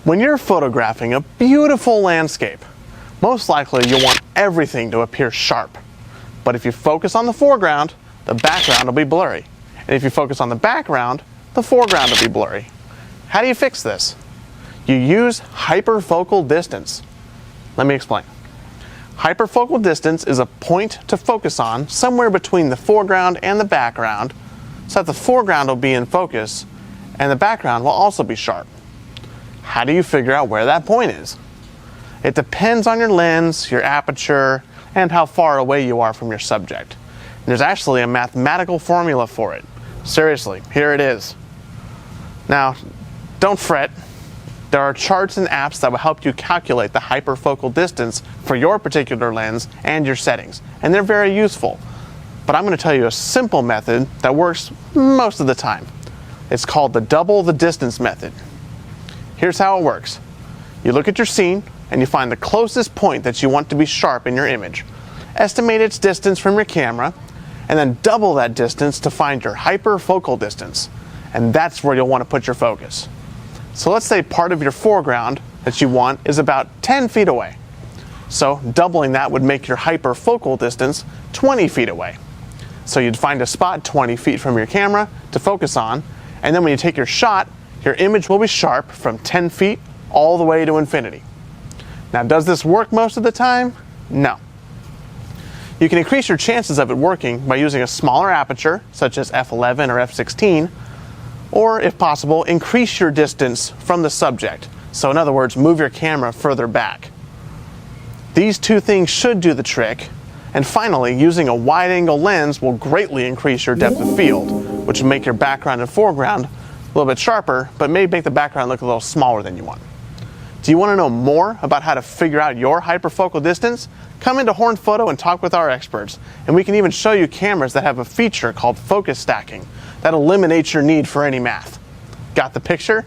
When you're photographing a beautiful landscape, most likely you'll want everything to appear sharp. But if you focus on the foreground, the background will be blurry. And if you focus on the background, the foreground will be blurry. How do you fix this? You use hyperfocal distance. Let me explain. Hyperfocal distance is a point to focus on somewhere between the foreground and the background, so that the foreground will be in focus and the background will also be sharp. How do you figure out where that point is? It depends on your lens, your aperture, and how far away you are from your subject. And there's actually a mathematical formula for it. Seriously, here it is. Now, don't fret. There are charts and apps that will help you calculate the hyperfocal distance for your particular lens and your settings, and they're very useful. But I'm going to tell you a simple method that works most of the time. It's called the double the distance method. Here's how it works. You look at your scene and you find the closest point that you want to be sharp in your image. Estimate its distance from your camera and then double that distance to find your hyperfocal distance. And that's where you'll want to put your focus. So let's say part of your foreground that you want is about 10 feet away. So doubling that would make your hyperfocal distance 20 feet away. So you'd find a spot 20 feet from your camera to focus on, and then when you take your shot, your image will be sharp from 10 feet all the way to infinity. Now, does this work most of the time? No. You can increase your chances of it working by using a smaller aperture, such as f11 or f16, or, if possible, increase your distance from the subject. So in other words, move your camera further back. These two things should do the trick. And finally, using a wide-angle lens will greatly increase your depth of field, which will make your background and foreground a little bit sharper, but may make the background look a little smaller than you want. Do you want to know more about how to figure out your hyperfocal distance? Come into Horn Photo and talk with our experts, and we can even show you cameras that have a feature called focus stacking that eliminates your need for any math. Got the picture?